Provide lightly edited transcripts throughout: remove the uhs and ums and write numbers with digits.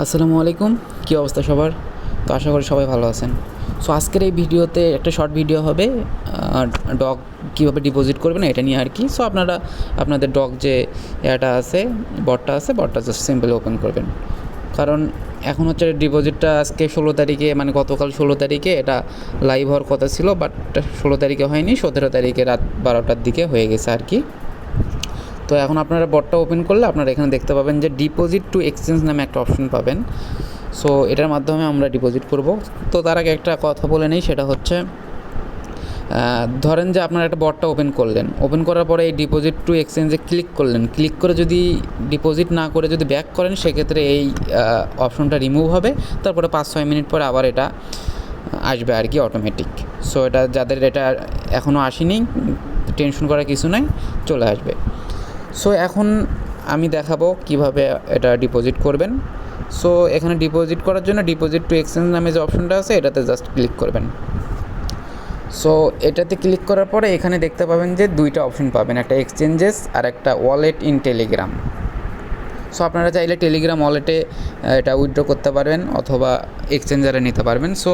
আসসালামু আলাইকুম, কী অবস্থা সবার? তো আশা করি সবাই ভালো আছেন। সো আজকের এই ভিডিওতে একটা শর্ট ভিডিও হবে ডগ কীভাবে ডিপোজিট করবেন এটা নিয়ে আর কি। সো আপনারা আপনাদের ডগ যে এটা আছে, বটটা জাস্ট সিম্পলি ওপেন করবেন। কারণ এখন হচ্ছে ডিপোজিটটা আজকে 16 তারিখে, মানে গতকাল 16 তারিখে এটা লাইভ হওয়ার কথা ছিল, বাট 16 তারিখে হয়নি, 17 তারিখে রাত 12টার দিকে হয়ে গেছে আর কি। তো এখন আপনারা বটটা ওপেন করলে আপনারা এখানে দেখতে পাবেন যে ডিপোজিট টু এক্সচেঞ্জ নামে একটা অপশন পাবেন। সো এটার মাধ্যমে আমরা ডিপোজিট করব। তো তার আগে একটা কথা বলে নেই, সেটা হচ্ছে ধরেন যে আপনারা একটা বটটা ওপেন করার পরে এই ডিপোজিট টু এক্সচেঞ্জে ক্লিক করে যদি ডিপোজিট না করে যদি ব্যাক করেন, সেক্ষেত্রে এই অপশনটা রিমুভ হবে। তারপরে 5-6 মিনিট পরে আবার এটা আসবে আর কি, অটোমেটিক। সো এটা যাদের এটা এখনও আসেনি, টেনশন করার কিছু নাই, চলে আসবে। সো এখন আমি দেখাবো কিভাবে এটা ডিপোজিট করবেন। সো এখানে ডিপোজিট করার জন্য ডিপোজিট টু এক্সচেঞ্জ নামে যে অপশনটা আছে এটাতে জাস্ট ক্লিক করবেন। সো এটাতে ক্লিক করার পরে এখানে দেখতে পাবেন যে দুইটা অপশন পাবেন, একটা এক্সচেঞ্জেস আর একটা ওয়ালেট ইন টেলিগ্রাম। সো আপনারা চাইলে টেলিগ্রাম ওয়ালেটে এটা উইথড্র করতে পারবেন অথবা এক্সচেঞ্জারে নিতে পারবেন। সো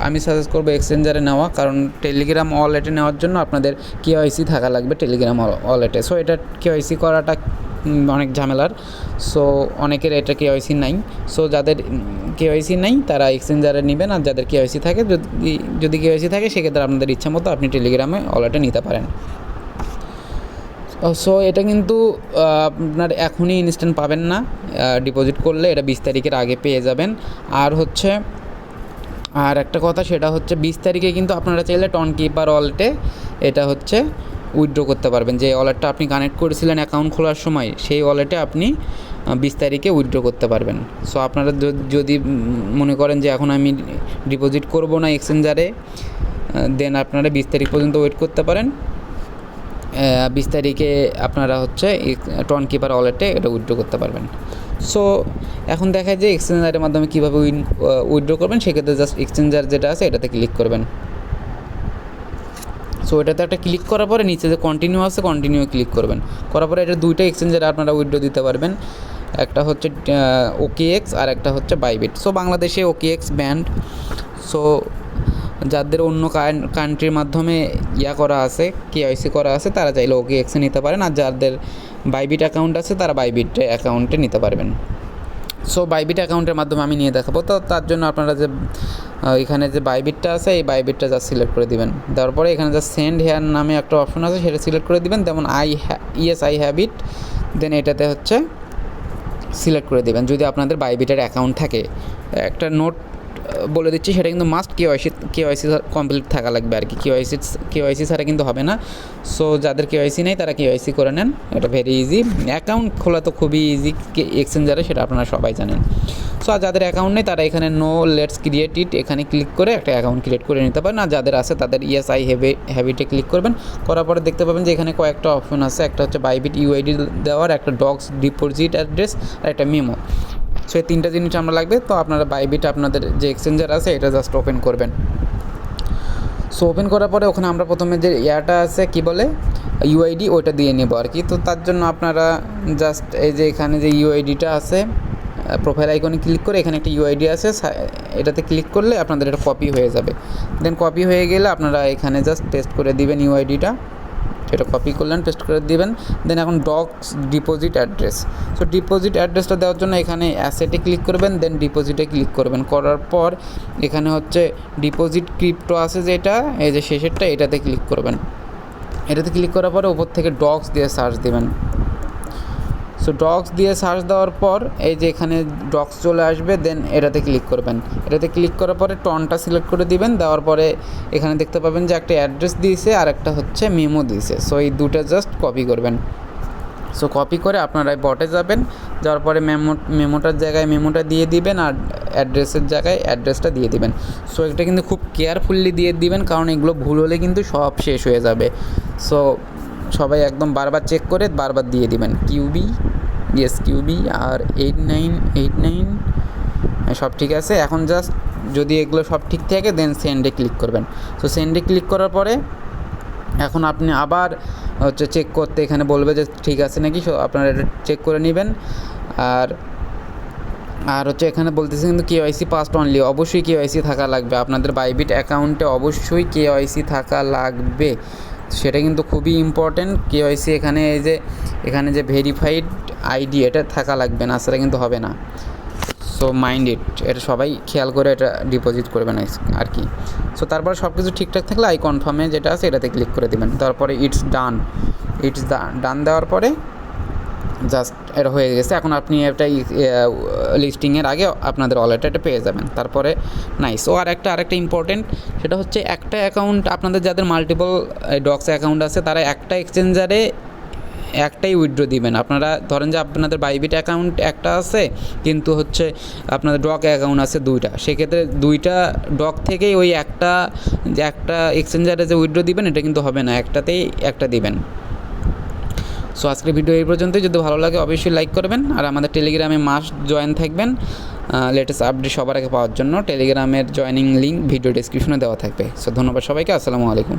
আমি সাজেস্ট করবো এক্সচেঞ্জারে নেওয়া, কারণ টেলিগ্রাম ওয়ালেটে নেওয়ার জন্য আপনাদের কেওয়াইসি থাকা লাগবে টেলিগ্রাম ওয়ালেটে। সো এটা কেওয়াইসি করাটা অনেক ঝামেলার। সো অনেকের এটা কেওয়াইসি নাই। সো যাদের কেওয়াইসি নাই তারা এক্সচেঞ্জারে নেবেন, আর যাদের কেওয়াইসি থাকে, যদি কেওয়াইসি থাকে সেক্ষেত্রে আপনাদের ইচ্ছা মতো আপনি টেলিগ্রামে ওয়ালেটে নিতে পারেন। সো এটা কিন্তু আপনার এখনই ইনস্ট্যান্ট পাবেন না, ডিপোজিট করলে এটা 20 তারিখের আগে পেয়ে যাবেন। আর একটা কথা, সেটা হচ্ছে 20 তারিখে কিন্তু আপনারা চাইলে টনকিপার ওয়ালেটে এটা হচ্ছে উইথড্র করতে পারবেন। যে ওয়ালেটটা আপনি কানেক্ট করেছিলেন অ্যাকাউন্ট খোলার সময়, সেই ওয়ালেটে আপনি 20 তারিখে উইথড্র করতে পারবেন। সো আপনারা যদি মনে করেন যে এখন আমি ডিপোজিট করব না এক্সচেঞ্জারে, দেন আপনারা 20 তারিখ পর্যন্ত ওয়েট করতে পারেন। 20 তারিখে আপনারা হচ্ছে টনকিপার ওয়ালেটে এটা উইথড্র করতে পারবেন। সো এখন দেখা যায় এক্সচেঞ্জারের মাধ্যমে কীভাবে উইথড্র করবেন। সেক্ষেত্রে জাস্ট এক্সচেঞ্জার যেটা আছে এটাতে ক্লিক করবেন। সো এটাতে একটা ক্লিক করার পরে নিচে যে কন্টিনিউ আছে, কন্টিনিউ ক্লিক করবেন। করার পরে এটা দুইটা এক্সচেঞ্জারে আপনারা উইথড্র দিতে পারবেন। একটা হচ্ছে OKX আর একটা হচ্ছে বাইবিট। সো বাংলাদেশে OKX ব্যান্ড। সো যাদের অন্য কান্ট্রির মাধ্যমে করা আছে, কেওয়াইসি করা আছে, তারা চাইলে OKX-এ নিতে পারেন। আর যাদের বাইবিট অ্যাকাউন্ট আছে তারা বাইবিট অ্যাকাউন্টে নিতে পারবেন। সো বাইবিট অ্যাকাউন্টের মাধ্যমে আমি নিয়ে দেখাবো। তো তার জন্য আপনারা যে এখানে যে বাইবিটটা আছে, এই বাইবিটটা জাস্ট সিলেক্ট করে দিবেন। দেওয়ার পরে এখানে যা সেন্ড হেয়ার নামে একটা অপশন আছে, সেটা সিলেক্ট করে দিবেন। যেমন আই হ্যাভ ইট, দেন এটাতে হচ্ছে সিলেক্ট করে দেবেন। যদি আপনাদের বাইবিটের অ্যাকাউন্ট থাকে, একটা নোট বলে দিচ্ছি, সেটা কিন্তু মাস্ট কেওয়াইসি কমপ্লিট থাকা লাগবে আর কি। কেওয়াইসি ছাড়া কিন্তু হবে না। সো যাদের কেওয়াইসি নেই তারা কেওয়াইসি করে নেন, এটা ভেরি ইজি। অ্যাকাউন্ট খোলা তো খুবই ইজি এক্সচেঞ্জারে, সেটা আপনারা সবাই জানেন। সো আর যাদের অ্যাকাউন্ট নেই তারা এখানে নো লেটস ক্রিয়েট ইট এখানে ক্লিক করে একটা অ্যাকাউন্ট ক্রিয়েট করে নিতে পারেন। আর যাদের আছে তাদের আই হ্যাভ ইটে ক্লিক করবেন। করার পরে দেখতে পাবেন যে এখানে কয়েকটা অপশন আছে, একটা হচ্ছে বাইবিট ইউআইডি দেওয়ার, একটা ডগস ডিপোজিট অ্যাড্রেস, আর একটা মেমো। সো এই তিনটা জিনিস আমরা লাগবে। তো আপনারা বাইবিট আপনাদের যে এক্সচেঞ্জার আছে এটা জাস্ট ওপেন করবেন। সো ওপেন করার পরে ওখানে আমরা প্রথমে যে আছে কি বলে ইউআইডি, ওইটা দিয়ে নেব আর কি। তো তার জন্য আপনারা জাস্ট এই যে এখানে যে ইউআইডিটা আছে, প্রোফাইল আইকনে ক্লিক করে এখানে একটা ইউআইডি আছে, এটাতে ক্লিক করলে আপনাদের এটা কপি হয়ে যাবে। দেন কপি হয়ে গেলে আপনারা এখানে জাস্ট পেস্ট করে দিবেন ইউআইডিটা। এটা কপি করলেন, পেস্ট করে দিবেন। দেন এখন dogs deposit address. So deposit অ্যাড্রেসটা দেওয়ার জন্য এখানে অ্যাসেটে ক্লিক করবেন, দেন ডিপোজিটে ক্লিক করবেন। করার পর এখানে হচ্ছে ডিপোজিট ক্রিপ্টো আছে যেটা, এই যে শেষেরটা, এটাতে ক্লিক করবেন। এটাতে ক্লিক করার পরে ওপর থেকে ডগস দিয়ে সার্চ দেবেন। সো ডগস দিয়ে সার্চ দেওয়ার পর এই যে এখানে ডগস চলে আসবে, দেন এটাতে ক্লিক করবেন। এটাতে ক্লিক করার পরে টনটা সিলেক্ট করে দিবেন। দেওয়ার পরে এখানে দেখতে পাবেন যে একটা অ্যাড্রেস দিয়েছে আর একটা হচ্ছে মেমো দিয়েছে। সো এই দুটো জাস্ট কপি করবেন। সো কপি করে আপনারা বটে যাবেন, যাওয়ার পরে মেমোটার জায়গায় মেমোটা দিয়ে দিবেন, আর অ্যাড্রেসের জায়গায় অ্যাড্রেসটা দিয়ে দিবেন। সো এটা কিন্তু খুব কেয়ারফুলি দিয়ে দিবেন, কারণ এগুলো ভুল হলে কিন্তু সব শেষ হয়ে যাবে। সো সবাই একদম বারবার চেক করে বারবার দিয়ে দিবেন। কিউবি আর 8989 সব ঠিক আছে। এখন জাস্ট যদি এগুলো সব ঠিক থাকে দেন সেন্ডে ক্লিক করবেন। সো সেন্ডে ক্লিক করার পরে এখন আপনি আবার হচ্ছে চেক করতে এখানে বলবে যে ঠিক আছে নাকি। সো আপনারা এটা চেক করে নেবেন। আর আর হচ্ছে এখানে বলতেছে কিন্তু কেওয়াইসি পাসড অনলি, অবশ্যই কেওয়াইসি থাকা লাগবে আপনাদের বাইবিট অ্যাকাউন্টে, অবশ্যই কেওয়াইসি থাকা লাগবে, সেটা কিন্তু খুবই ইম্পর্ট্যান্ট। কেওয়াইসি এখানে যে ভেরিফাইড আইডি এটা থাকা লাগবে না, সেটা কিন্তু হবে না। সো মাইন্ড ইট, এটা সবাই খেয়াল করে এটা ডিপোজিট করবেন আর কি। সো তারপরে সব কিছু ঠিকঠাক থাকলে আই কনফার্মে যেটা আছে এটাতে ক্লিক করে দেবেন। তারপরে ইটস ডান দেওয়ার পরে জাস্ট এটা হয়ে গেছে। এখন আপনি এটা লিস্টিংয়ের আগে আপনাদের ওয়ালেটে এটা পেয়ে যাবেন। তারপরে নাইস। ও আরেকটা ইম্পর্টেন্ট, সেটা হচ্ছে একটা অ্যাকাউন্ট আপনাদের যাদের মাল্টিপল ডক্স অ্যাকাউন্ট আছে তারা একটা এক্সচেঞ্জারে একটাই উইথড্র দিবেন। আপনারা ধরেন যে আপনাদের বাইবিট অ্যাকাউন্ট একটা আছে কিন্তু হচ্ছে আপনাদের ডক অ্যাকাউন্ট আছে দুইটা, সেক্ষেত্রে দুইটা ডক থেকেই ওই একটা এক্সচেঞ্জারে যে উইথড্র দিবেন এটা কিন্তু হবে না, একটাতেই একটা দিবেন। সো আজকের ভিডিও এই পর্যন্তই। যদি ভালো লাগে অবশ্যই লাইক করবেন, আর আমাদের টেলিগ্রামে মাস্ট জয়েন থাকবেন লেটেস্ট আপডেট সবার আগে পাওয়ার জন্য। টেলিগ্রামের জয়েনিং লিঙ্ক ভিডিও ডেসক্রিপশনে দেওয়া থাকবে। সো ধন্যবাদ সবাইকে, আসসালামু আলাইকুম।